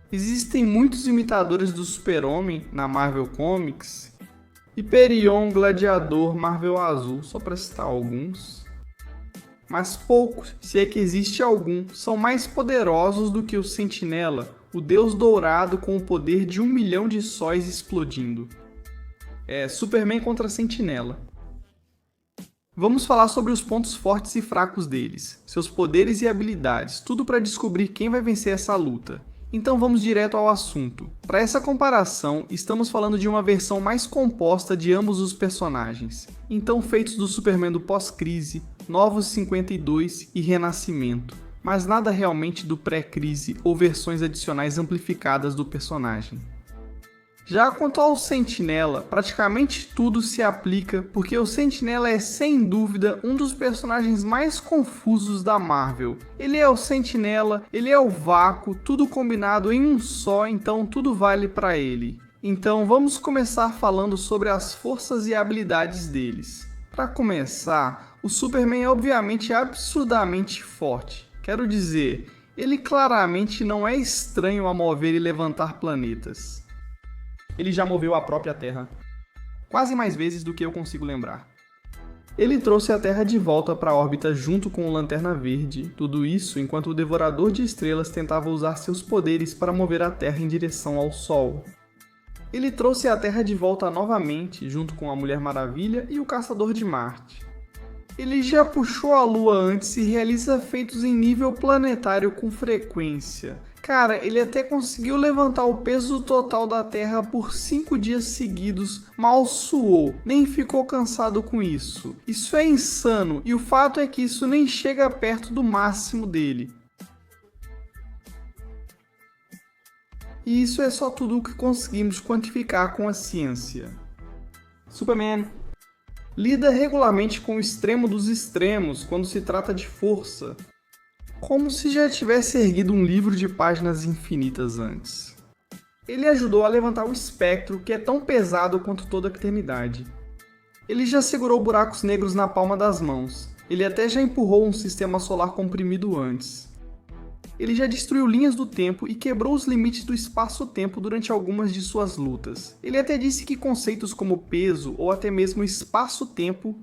Existem muitos imitadores do Super-Homem na Marvel Comics, Hyperion Gladiador Marvel Azul, só para citar alguns. Mas poucos, se é que existe algum, são mais poderosos do que o Sentinela, o Deus Dourado com o poder de 1 milhão de sóis explodindo. Superman contra Sentinela. Vamos falar sobre os pontos fortes e fracos deles, seus poderes e habilidades, tudo para descobrir quem vai vencer essa luta. Então vamos direto ao assunto. Para essa comparação, estamos falando de uma versão mais composta de ambos os personagens, então feitos do Superman do pós-crise, Novos 52 e Renascimento, mas nada realmente do pré-crise ou versões adicionais amplificadas do personagem. Já quanto ao Sentinela, praticamente tudo se aplica porque o Sentinela é sem dúvida um dos personagens mais confusos da Marvel. Ele é o Sentinela, ele é o Vácuo, tudo combinado em um só, então tudo vale para ele. Então vamos começar falando sobre as forças e habilidades deles. Para começar, o Superman é obviamente absurdamente forte. Quero dizer, ele claramente não é estranho a mover e levantar planetas. Ele já moveu a própria Terra, quase mais vezes do que eu consigo lembrar. Ele trouxe a Terra de volta para a órbita junto com o Lanterna Verde, tudo isso enquanto o Devorador de Estrelas tentava usar seus poderes para mover a Terra em direção ao Sol. Ele trouxe a Terra de volta novamente, junto com a Mulher Maravilha e o Caçador de Marte. Ele já puxou a Lua antes e realiza feitos em nível planetário com frequência. Cara, ele até conseguiu levantar o peso total da Terra por 5 dias seguidos, mal suou, nem ficou cansado com isso. Isso é insano, e o fato é que isso nem chega perto do máximo dele. E isso é só tudo o que conseguimos quantificar com a ciência. Superman lida regularmente com o extremo dos extremos quando se trata de força, como se já tivesse erguido um livro de páginas infinitas antes. Ele ajudou a levantar o espectro, que é tão pesado quanto toda a eternidade. Ele já segurou buracos negros na palma das mãos. Ele até já empurrou um sistema solar comprimido antes. Ele já destruiu linhas do tempo e quebrou os limites do espaço-tempo durante algumas de suas lutas. Ele até disse que conceitos como peso ou até mesmo espaço-tempo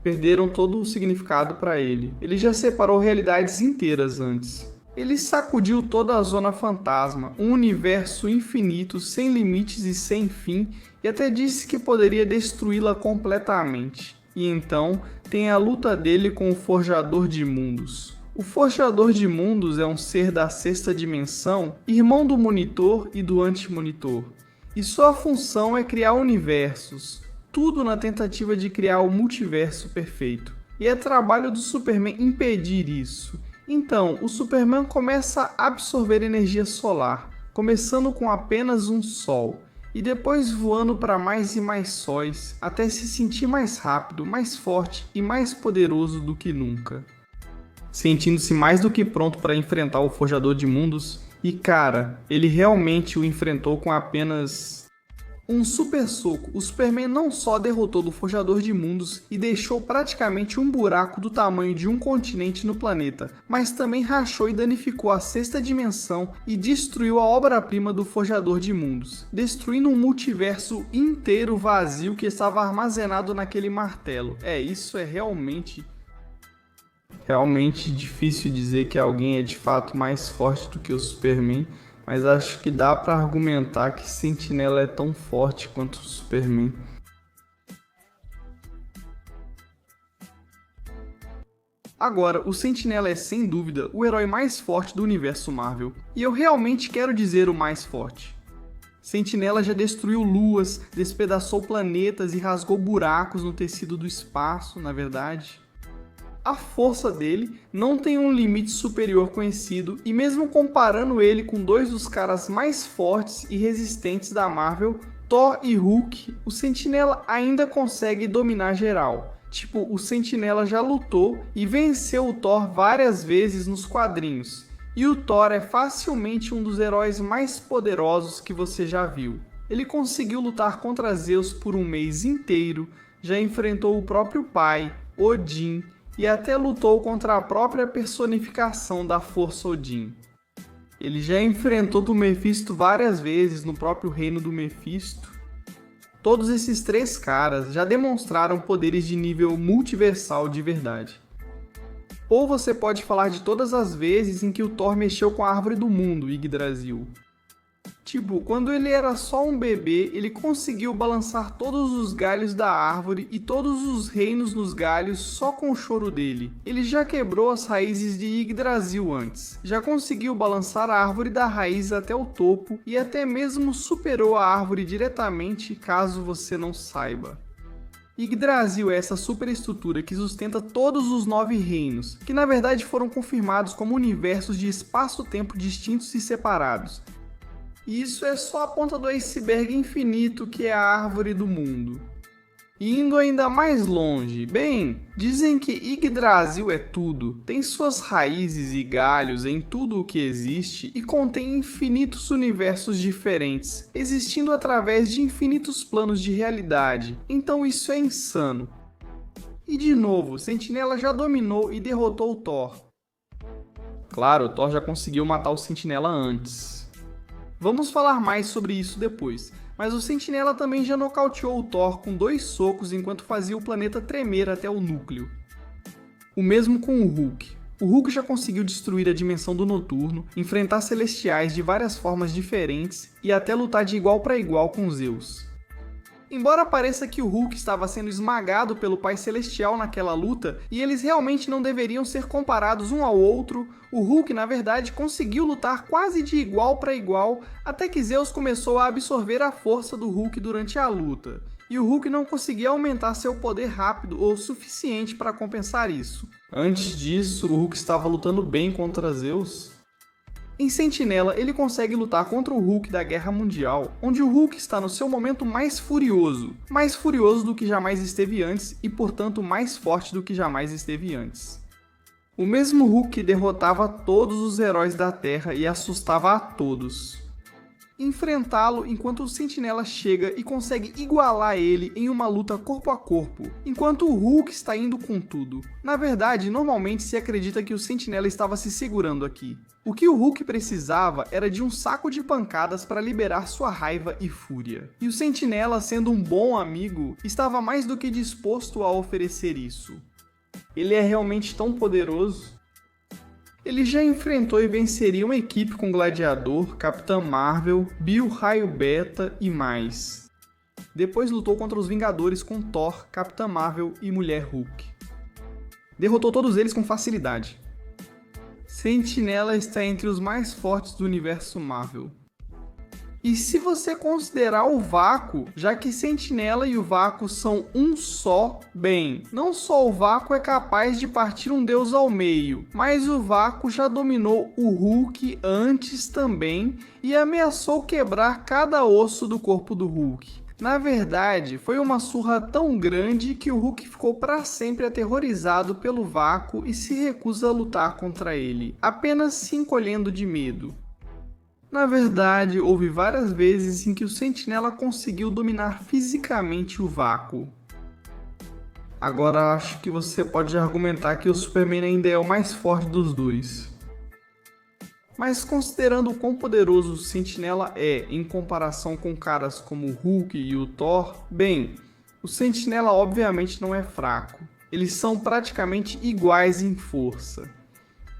perderam todo o significado para ele. Ele já separou realidades inteiras antes. Ele sacudiu toda a Zona Fantasma, um universo infinito, sem limites e sem fim, e até disse que poderia destruí-la completamente. E então tem a luta dele com o Forjador de Mundos. O Forjador de Mundos é um ser da sexta dimensão, irmão do Monitor e do Anti-Monitor. E sua função é criar universos, tudo na tentativa de criar o multiverso perfeito. E é trabalho do Superman impedir isso. Então, o Superman começa a absorver energia solar, começando com apenas um Sol, e depois voando para mais e mais sóis, até se sentir mais rápido, mais forte e mais poderoso do que nunca. Sentindo-se mais do que pronto para enfrentar o Forjador de Mundos, e cara, ele realmente o enfrentou com apenas um super soco. O Superman não só derrotou o Forjador de Mundos e deixou praticamente um buraco do tamanho de um continente no planeta, mas também rachou e danificou a sexta dimensão e destruiu a obra-prima do Forjador de Mundos, destruindo um multiverso inteiro vazio que estava armazenado naquele martelo. Isso é realmente difícil dizer que alguém é de fato mais forte do que o Superman, mas acho que dá para argumentar que Sentinela é tão forte quanto o Superman. Agora, o Sentinela é sem dúvida o herói mais forte do universo Marvel, e eu realmente quero dizer o mais forte. Sentinela já destruiu luas, despedaçou planetas e rasgou buracos no tecido do espaço, na verdade. A força dele não tem um limite superior conhecido, e mesmo comparando ele com dois dos caras mais fortes e resistentes da Marvel, Thor e Hulk, o Sentinela ainda consegue dominar geral. Tipo, o Sentinela já lutou e venceu o Thor várias vezes nos quadrinhos, e o Thor é facilmente um dos heróis mais poderosos que você já viu. Ele conseguiu lutar contra Zeus por um mês inteiro, já enfrentou o próprio pai, Odin, e até lutou contra a própria personificação da Força Odin. Ele já enfrentou o Mephisto várias vezes no próprio reino do Mephisto. Todos esses 3 caras já demonstraram poderes de nível multiversal de verdade. Ou você pode falar de todas as vezes em que o Thor mexeu com a árvore do mundo, Yggdrasil. Tipo, quando ele era só um bebê, ele conseguiu balançar todos os galhos da árvore e todos os reinos nos galhos só com o choro dele. Ele já quebrou as raízes de Yggdrasil antes, já conseguiu balançar a árvore da raiz até o topo e até mesmo superou a árvore diretamente, caso você não saiba. Yggdrasil é essa superestrutura que sustenta todos os 9 reinos, que na verdade foram confirmados como universos de espaço-tempo distintos e separados. E isso é só a ponta do iceberg infinito que é a árvore do mundo. E indo ainda mais longe, bem, dizem que Yggdrasil é tudo, tem suas raízes e galhos em tudo o que existe e contém infinitos universos diferentes, existindo através de infinitos planos de realidade, então isso é insano. E de novo, Sentinela já dominou e derrotou o Thor. Claro, o Thor já conseguiu matar o Sentinela antes. Vamos falar mais sobre isso depois, mas o Sentinela também já nocauteou o Thor com 2 socos enquanto fazia o planeta tremer até o núcleo. O mesmo com o Hulk. O Hulk já conseguiu destruir a dimensão do Noturno, enfrentar celestiais de várias formas diferentes e até lutar de igual para igual com Zeus. Embora pareça que o Hulk estava sendo esmagado pelo Pai Celestial naquela luta, e eles realmente não deveriam ser comparados um ao outro, o Hulk na verdade conseguiu lutar quase de igual para igual, até que Zeus começou a absorver a força do Hulk durante a luta, e o Hulk não conseguia aumentar seu poder rápido o suficiente para compensar isso. Antes disso, o Hulk estava lutando bem contra Zeus. Em Sentinela, ele consegue lutar contra o Hulk da Guerra Mundial, onde o Hulk está no seu momento mais furioso do que jamais esteve antes e, portanto, mais forte do que jamais esteve antes. O mesmo Hulk que derrotava todos os heróis da Terra e assustava a todos. Enfrentá-lo enquanto o Sentinela chega e consegue igualar ele em uma luta corpo a corpo, enquanto o Hulk está indo com tudo. Na verdade, normalmente se acredita que o Sentinela estava se segurando aqui. O que o Hulk precisava era de um saco de pancadas para liberar sua raiva e fúria. E o Sentinela, sendo um bom amigo, estava mais do que disposto a oferecer isso. Ele é realmente tão poderoso. Ele já enfrentou e venceria uma equipe com Gladiador, Capitã Marvel, Bill Raio Beta e mais. Depois lutou contra os Vingadores com Thor, Capitã Marvel e Mulher Hulk. Derrotou todos eles com facilidade. Sentinela está entre os mais fortes do universo Marvel. E se você considerar o Vácuo, já que Sentinela e o Vácuo são um só, bem, não só o Vácuo é capaz de partir um deus ao meio, mas o Vácuo já dominou o Hulk antes também e ameaçou quebrar cada osso do corpo do Hulk. Na verdade, foi uma surra tão grande que o Hulk ficou para sempre aterrorizado pelo Vácuo e se recusa a lutar contra ele, apenas se encolhendo de medo. Na verdade, houve várias vezes em que o Sentinela conseguiu dominar fisicamente o Vácuo. Agora acho que você pode argumentar que o Superman ainda é o mais forte dos dois. Mas considerando o quão poderoso o Sentinela é em comparação com caras como o Hulk e o Thor, bem, o Sentinela obviamente não é fraco. Eles são praticamente iguais em força.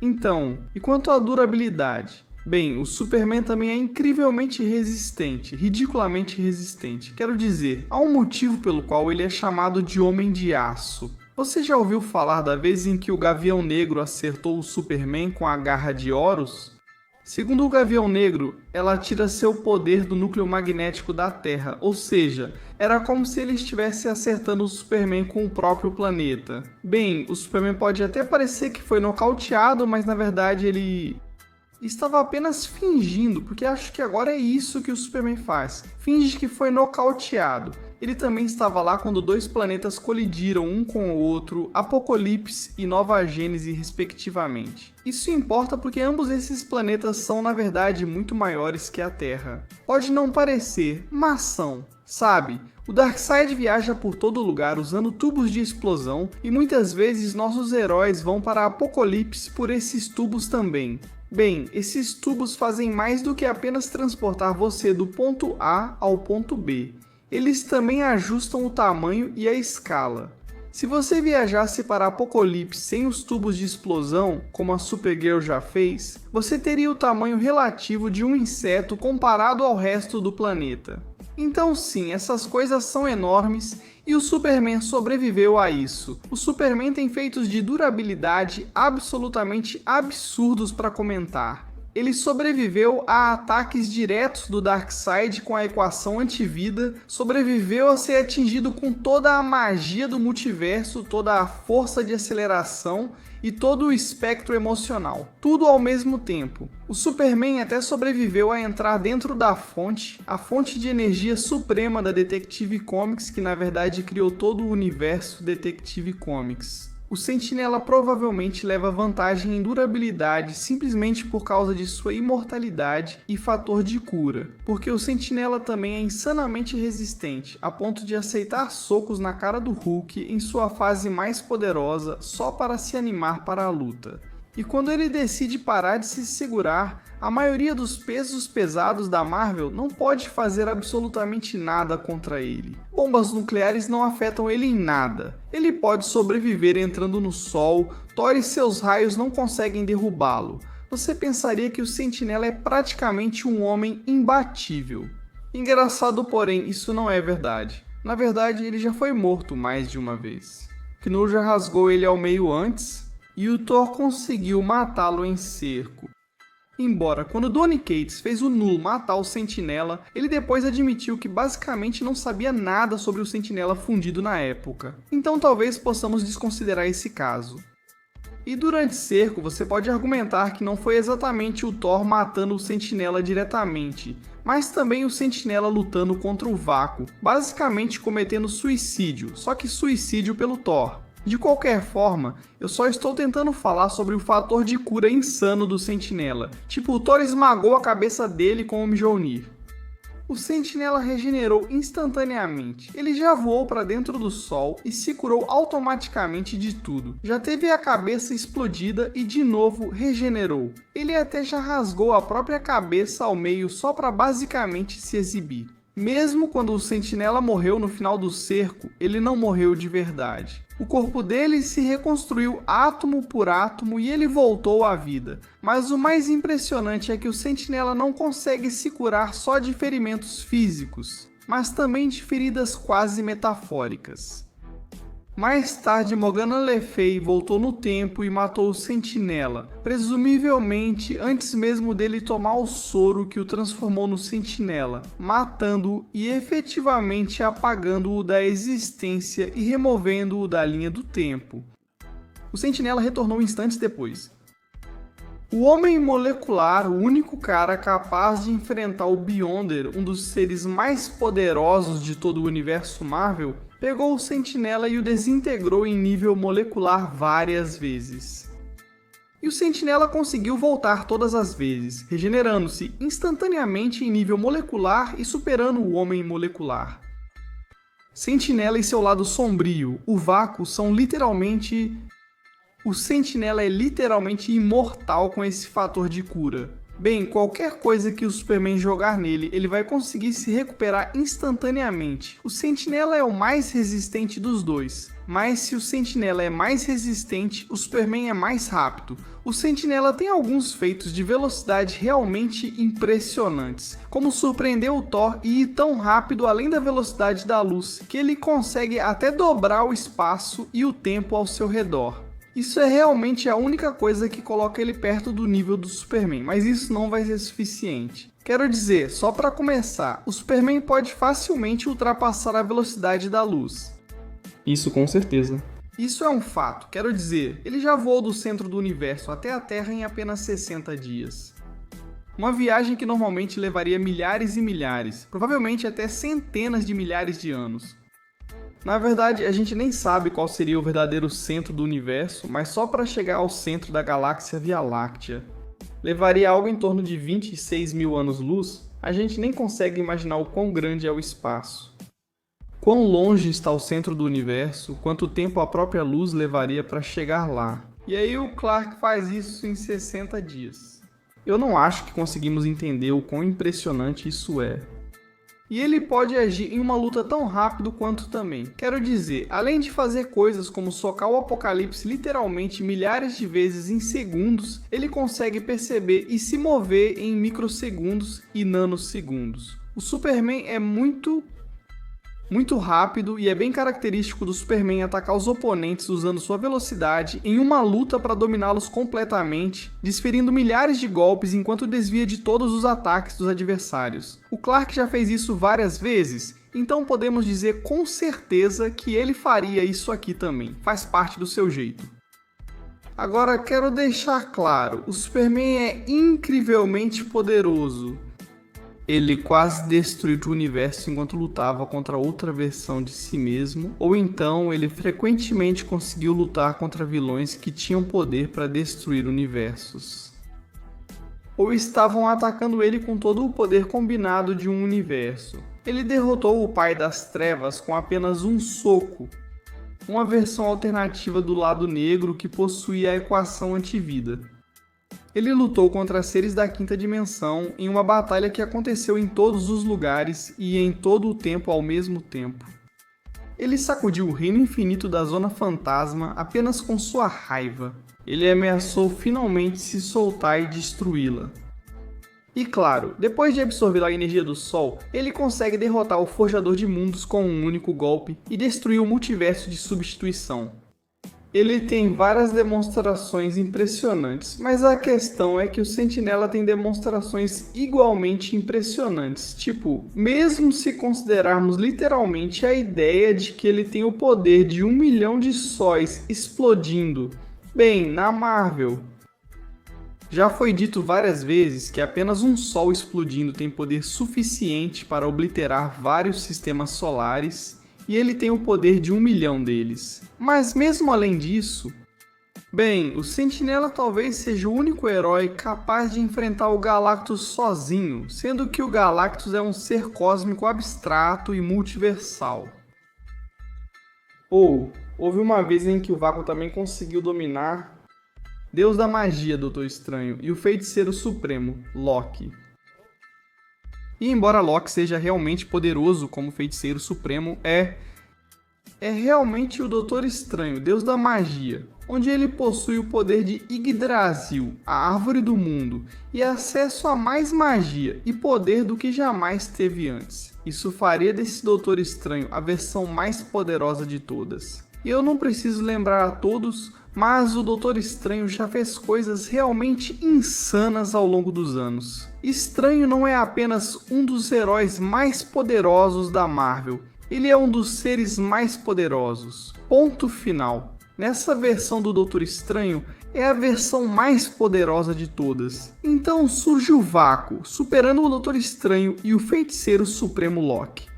Então, e quanto à durabilidade? Bem, o Superman também é incrivelmente resistente, ridiculamente resistente. Quero dizer, há um motivo pelo qual ele é chamado de Homem de Aço. Você já ouviu falar da vez em que o Gavião Negro acertou o Superman com a garra de Horus? Segundo o Gavião Negro, ela tira seu poder do núcleo magnético da Terra, ou seja, era como se ele estivesse acertando o Superman com o próprio planeta. Bem, o Superman pode até parecer que foi nocauteado, mas na verdade ele estava apenas fingindo, porque acho que agora é isso que o Superman faz. Finge que foi nocauteado. Ele também estava lá quando 2 planetas colidiram um com o outro, Apocalipse e Nova Gênese respectivamente. Isso importa porque ambos esses planetas são na verdade muito maiores que a Terra. Pode não parecer, mas são. Sabe, o Darkseid viaja por todo lugar usando tubos de explosão e muitas vezes nossos heróis vão para Apocalipse por esses tubos também. Bem, esses tubos fazem mais do que apenas transportar você do ponto A ao ponto B. Eles também ajustam o tamanho e a escala. Se você viajasse para Apocalipse sem os tubos de explosão, como a Supergirl já fez, você teria o tamanho relativo de um inseto comparado ao resto do planeta. Então sim, essas coisas são enormes e o Superman sobreviveu a isso. O Superman tem feitos de durabilidade absolutamente absurdos para comentar. Ele sobreviveu a ataques diretos do Darkseid com a equação antivida, sobreviveu a ser atingido com toda a magia do multiverso, toda a força de aceleração e todo o espectro emocional, tudo ao mesmo tempo. O Superman até sobreviveu a entrar dentro da fonte, a fonte de energia suprema da Detective Comics, que na verdade criou todo o universo Detective Comics. O Sentinela provavelmente leva vantagem em durabilidade simplesmente por causa de sua imortalidade e fator de cura, porque o Sentinela também é insanamente resistente, a ponto de aceitar socos na cara do Hulk em sua fase mais poderosa só para se animar para a luta. E quando ele decide parar de se segurar, a maioria dos pesos pesados da Marvel não pode fazer absolutamente nada contra ele. Bombas nucleares não afetam ele em nada. Ele pode sobreviver entrando no sol, Thor e seus raios não conseguem derrubá-lo. Você pensaria que o Sentinela é praticamente um homem imbatível. Engraçado, porém, isso não é verdade. Na verdade, ele já foi morto mais de uma vez. Knull já rasgou ele ao meio antes, e o Thor conseguiu matá-lo em cerco. Embora, quando Donny Cates fez o Knull matar o Sentinela, ele depois admitiu que basicamente não sabia nada sobre o Sentinela fundido na época. Então talvez possamos desconsiderar esse caso. E durante cerco, você pode argumentar que não foi exatamente o Thor matando o Sentinela diretamente, mas também o Sentinela lutando contra o vácuo, basicamente cometendo suicídio, só que suicídio pelo Thor. De qualquer forma, eu só estou tentando falar sobre o fator de cura insano do Sentinela. Tipo, o Thor esmagou a cabeça dele com o Mjolnir. O Sentinela regenerou instantaneamente. Ele já voou para dentro do sol e se curou automaticamente de tudo. Já teve a cabeça explodida e de novo regenerou. Ele até já rasgou a própria cabeça ao meio só para basicamente se exibir. Mesmo quando o Sentinela morreu no final do cerco, ele não morreu de verdade. O corpo dele se reconstruiu átomo por átomo e ele voltou à vida. Mas o mais impressionante é que o Sentinela não consegue se curar só de ferimentos físicos, mas também de feridas quase metafóricas. Mais tarde, Morgana Le Fay voltou no tempo e matou o Sentinela, presumivelmente antes mesmo dele tomar o soro que o transformou no Sentinela, matando-o e efetivamente apagando-o da existência e removendo-o da linha do tempo. O Sentinela retornou instantes depois. O Homem Molecular, o único cara capaz de enfrentar o Beyonder, um dos seres mais poderosos de todo o universo Marvel, pegou o Sentinela e o desintegrou em nível molecular várias vezes. E o Sentinela conseguiu voltar todas as vezes, regenerando-se instantaneamente em nível molecular e superando o Homem Molecular. Sentinela e seu lado sombrio, o vácuo, são literalmente... O Sentinela é literalmente imortal com esse fator de cura. Bem, qualquer coisa que o Superman jogar nele, ele vai conseguir se recuperar instantaneamente. O Sentinela é o mais resistente dos dois, mas se o Sentinela é mais resistente, o Superman é mais rápido. O Sentinela tem alguns feitos de velocidade realmente impressionantes, como surpreender o Thor e ir tão rápido além da velocidade da luz, que ele consegue até dobrar o espaço e o tempo ao seu redor. Isso é realmente a única coisa que coloca ele perto do nível do Superman, mas isso não vai ser suficiente. Quero dizer, só para começar, o Superman pode facilmente ultrapassar a velocidade da luz. Isso com certeza. Isso é um fato, quero dizer, ele já voou do centro do universo até a Terra em apenas 60 dias. Uma viagem que normalmente levaria milhares e milhares, provavelmente até centenas de milhares de anos. Na verdade, a gente nem sabe qual seria o verdadeiro centro do universo, mas só para chegar ao centro da galáxia Via Láctea levaria algo em torno de 26 mil anos-luz. A gente nem consegue imaginar o quão grande é o espaço. Quão longe está o centro do universo, quanto tempo a própria luz levaria para chegar lá. E aí o Clark faz isso em 60 dias. Eu não acho que conseguimos entender o quão impressionante isso é. E ele pode agir em uma luta tão rápido quanto também. Quero dizer, além de fazer coisas como socar o Apocalipse literalmente milhares de vezes em segundos, ele consegue perceber e se mover em microsegundos e nanosegundos. O Superman é muito rápido e é bem característico do Superman atacar os oponentes usando sua velocidade em uma luta para dominá-los completamente, desferindo milhares de golpes enquanto desvia de todos os ataques dos adversários. O Clark já fez isso várias vezes, então podemos dizer com certeza que ele faria isso aqui também, faz parte do seu jeito. Agora quero deixar claro, o Superman é incrivelmente poderoso. Ele quase destruiu o universo enquanto lutava contra outra versão de si mesmo, ou então ele frequentemente conseguiu lutar contra vilões que tinham poder para destruir universos. Ou estavam atacando ele com todo o poder combinado de um universo. Ele derrotou o Pai das Trevas com apenas um soco, uma versão alternativa do lado negro que possuía a equação antivida. Ele lutou contra seres da quinta dimensão em uma batalha que aconteceu em todos os lugares e em todo o tempo ao mesmo tempo. Ele sacudiu o reino infinito da Zona Fantasma apenas com sua raiva. Ele ameaçou finalmente se soltar e destruí-la. E claro, depois de absorver a energia do Sol, ele consegue derrotar o Forjador de Mundos com um único golpe e destruir o multiverso de substituição. Ele tem várias demonstrações impressionantes, mas a questão é que o Sentinela tem demonstrações igualmente impressionantes. Tipo, mesmo se considerarmos literalmente a ideia de que ele tem o poder de 1 milhão de sóis explodindo. Bem, na Marvel, já foi dito várias vezes que apenas um sol explodindo tem poder suficiente para obliterar vários sistemas solares, e ele tem o poder de 1 milhão deles. Mas mesmo além disso, bem, o Sentinela talvez seja o único herói capaz de enfrentar o Galactus sozinho, sendo que o Galactus é um ser cósmico abstrato e multiversal. Ou, houve uma vez em que o Vácuo também conseguiu dominar Deus da Magia, Doutor Estranho, e o Feiticeiro Supremo, Loki. E embora Loki seja realmente poderoso como Feiticeiro Supremo, é realmente o Doutor Estranho, Deus da Magia, onde ele possui o poder de Yggdrasil, a Árvore do Mundo, e acesso a mais magia e poder do que jamais teve antes. Isso faria desse Doutor Estranho a versão mais poderosa de todas. E eu não preciso lembrar a todos, mas o Doutor Estranho já fez coisas realmente insanas ao longo dos anos. Estranho não é apenas um dos heróis mais poderosos da Marvel, ele é um dos seres mais poderosos. Ponto final. Nessa versão do Doutor Estranho, é a versão mais poderosa de todas. Então surge o Vácuo, superando o Doutor Estranho e o Feiticeiro Supremo Loki.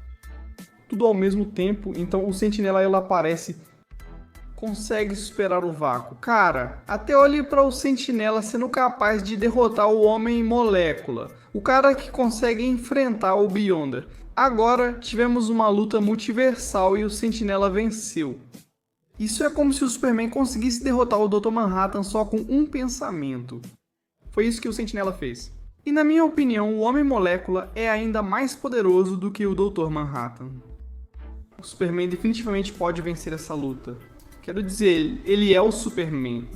Tudo ao mesmo tempo, então o Sentinela ele aparece, consegue superar o Vácuo. Cara, até olhe para o Sentinela sendo capaz de derrotar o Homem-Molécula, o cara que consegue enfrentar o Beyonder. Agora tivemos uma luta multiversal e o Sentinela venceu. Isso é como se o Superman conseguisse derrotar o Dr. Manhattan só com um pensamento. Foi isso que o Sentinela fez. E na minha opinião, o Homem-Molécula é ainda mais poderoso do que o Dr. Manhattan. O Superman definitivamente pode vencer essa luta. Quero dizer, ele é o Superman.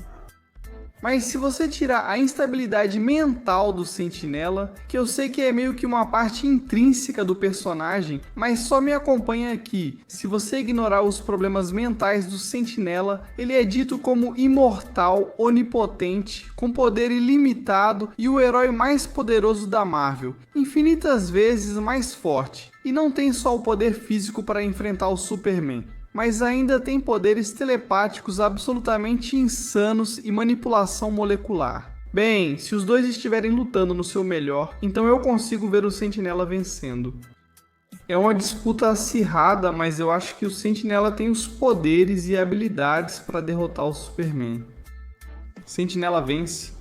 Mas se você tirar a instabilidade mental do Sentinela, que eu sei que é meio que uma parte intrínseca do personagem, mas só me acompanha aqui. Se você ignorar os problemas mentais do Sentinela, ele é dito como imortal, onipotente, com poder ilimitado e o herói mais poderoso da Marvel, infinitas vezes mais forte. E não tem só o poder físico para enfrentar o Superman, mas ainda tem poderes telepáticos absolutamente insanos e manipulação molecular. Bem, se os dois estiverem lutando no seu melhor, então eu consigo ver o Sentinela vencendo. É uma disputa acirrada, mas eu acho que o Sentinela tem os poderes e habilidades para derrotar o Superman. Sentinela vence.